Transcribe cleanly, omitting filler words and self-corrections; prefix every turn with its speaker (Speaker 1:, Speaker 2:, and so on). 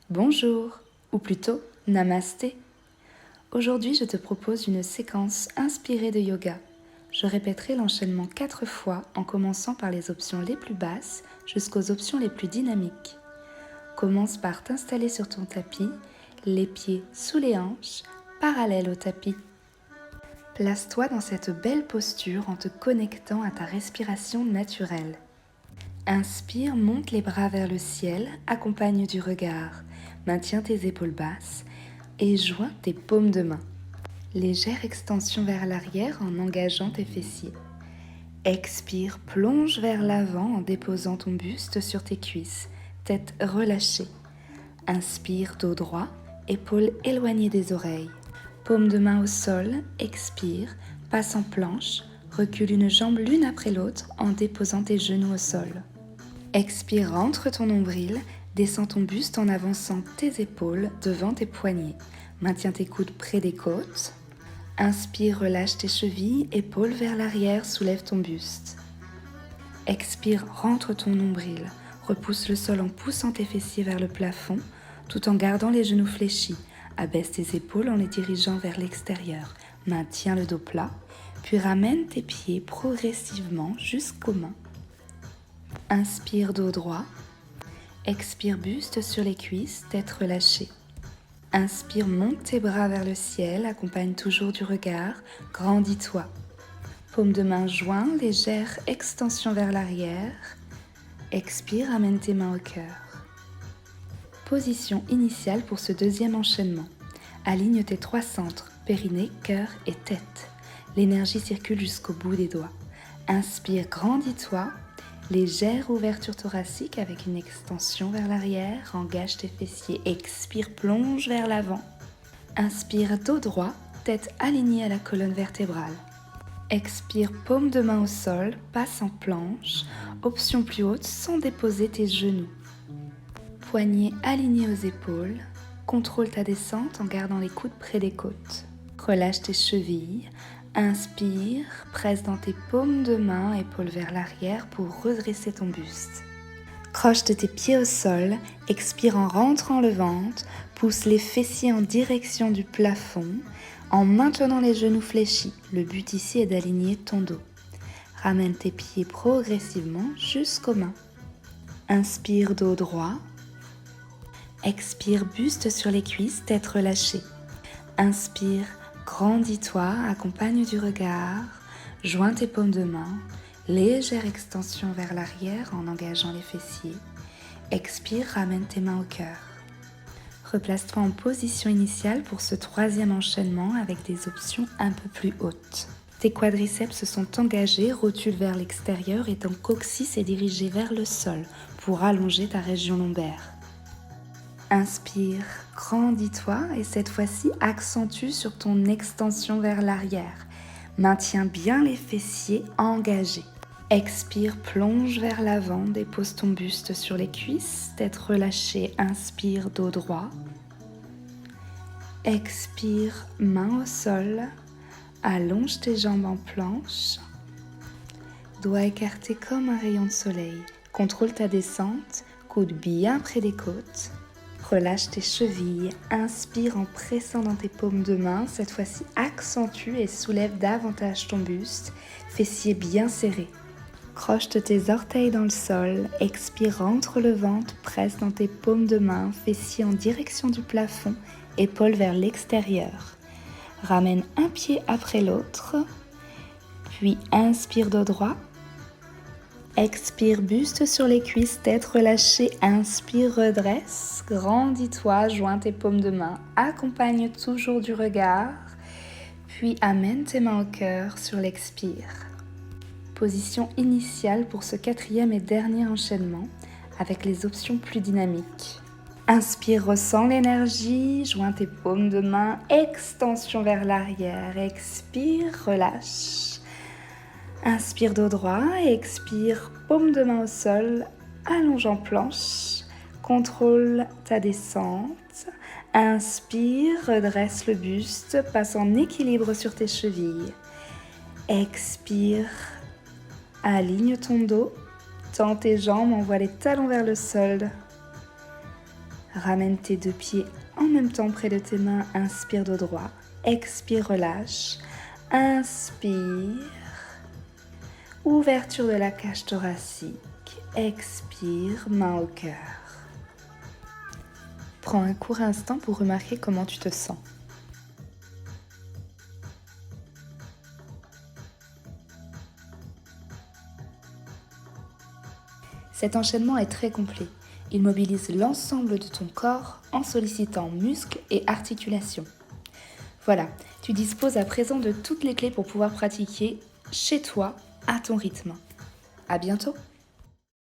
Speaker 1: Bonjour, ou plutôt Namasté. Aujourd'hui, je te propose une séquence inspirée de yoga. Je répéterai l'enchaînement 4 fois en commençant par les options les plus basses jusqu'aux options les plus dynamiques. Commence par t'installer sur ton tapis, les pieds sous les hanches, parallèles au tapis. Place-toi dans cette belle posture en te connectant à ta respiration naturelle. Inspire, monte les bras vers le ciel, accompagne du regard. Maintiens tes épaules basses et joins tes paumes de main. Légère extension vers l'arrière en engageant tes fessiers. Expire, plonge vers l'avant en déposant ton buste sur tes cuisses, tête relâchée. Inspire, dos droit, épaules éloignées des oreilles. Paume de main au sol, expire, passe en planche, recule une jambe l'une après l'autre en déposant tes genoux au sol. Expire, rentre ton nombril, descends ton buste en avançant tes épaules devant tes poignets. Maintiens tes coudes près des côtes. Inspire, relâche tes chevilles, épaules vers l'arrière, soulève ton buste. Expire, rentre ton nombril, repousse le sol en poussant tes fessiers vers le plafond, tout en gardant les genoux fléchis. Abaisse tes épaules en les dirigeant vers l'extérieur. Maintiens le dos plat, puis ramène tes pieds progressivement jusqu'aux mains. Inspire, dos droit. Expire, buste sur les cuisses, tête relâchée. Inspire, monte tes bras vers le ciel, accompagne toujours du regard, grandis-toi. Paume de main joint, légère extension vers l'arrière. Expire, amène tes mains au cœur. Position initiale pour ce deuxième enchaînement. Aligne tes 3 centres, périnée, cœur et tête. L'énergie circule jusqu'au bout des doigts. Inspire, grandis-toi. Légère ouverture thoracique avec une extension vers l'arrière, engage tes fessiers, expire, plonge vers l'avant. Inspire, dos droit, tête alignée à la colonne vertébrale. Expire, paume de main au sol, passe en planche, option plus haute sans déposer tes genoux. Poignets alignés aux épaules, contrôle ta descente en gardant les coudes près des côtes. Relâche tes chevilles. Inspire, presse dans tes paumes de main, épaules vers l'arrière pour redresser ton buste. Croche tes pieds au sol, expire en rentrant le ventre, pousse les fessiers en direction du plafond en maintenant les genoux fléchis. Le but ici est d'aligner ton dos. Ramène tes pieds progressivement jusqu'aux mains. Inspire, dos droit. Expire, buste sur les cuisses, tête relâchée. Inspire, grandis-toi, accompagne du regard, joins tes paumes de main, légère extension vers l'arrière en engageant les fessiers. Expire, ramène tes mains au cœur. Replace-toi en position initiale pour ce troisième enchaînement avec des options un peu plus hautes. Tes quadriceps se sont engagés, rotule vers l'extérieur et ton coccyx est dirigé vers le sol pour allonger ta région lombaire. Inspire, grandis-toi et cette fois-ci accentue sur ton extension vers l'arrière. Maintiens bien les fessiers engagés. Expire, plonge vers l'avant, dépose ton buste sur les cuisses, tête relâchée, inspire, dos droit. Expire, main au sol, allonge tes jambes en planche. Doigts écartés comme un rayon de soleil. Contrôle ta descente, coude bien près des côtes. Relâche tes chevilles, inspire en pressant dans tes paumes de main, cette fois-ci accentue et soulève davantage ton buste, fessiers bien serrés. Croche tes orteils dans le sol, expire, rentre le ventre, presse dans tes paumes de main, fessiers en direction du plafond, épaules vers l'extérieur. Ramène un pied après l'autre, puis inspire dos droit. Expire, buste sur les cuisses, tête relâchée, inspire, redresse, grandis-toi, joins tes paumes de main, accompagne toujours du regard, puis amène tes mains au cœur sur l'expire. Position initiale pour ce quatrième et dernier enchaînement avec les options plus dynamiques. Inspire, ressens l'énergie, joins tes paumes de main, extension vers l'arrière, expire, relâche. Inspire, dos droit, expire, paume de main au sol, allonge en planche, contrôle ta descente, inspire, redresse le buste, passe en équilibre sur tes chevilles, expire, aligne ton dos, tends tes jambes, envoie les talons vers le sol, Ramène tes deux pieds en même temps près de tes mains. Inspire dos droit. Expire, relâche. Inspire. Ouverture de la cage thoracique. Expire, main au cœur. Prends un court instant pour remarquer comment tu te sens. Cet enchaînement est très complet. Il mobilise l'ensemble de ton corps en sollicitant muscles et articulations. Voilà, tu disposes à présent de toutes les clés pour pouvoir pratiquer chez toi à ton rythme. À bientôt!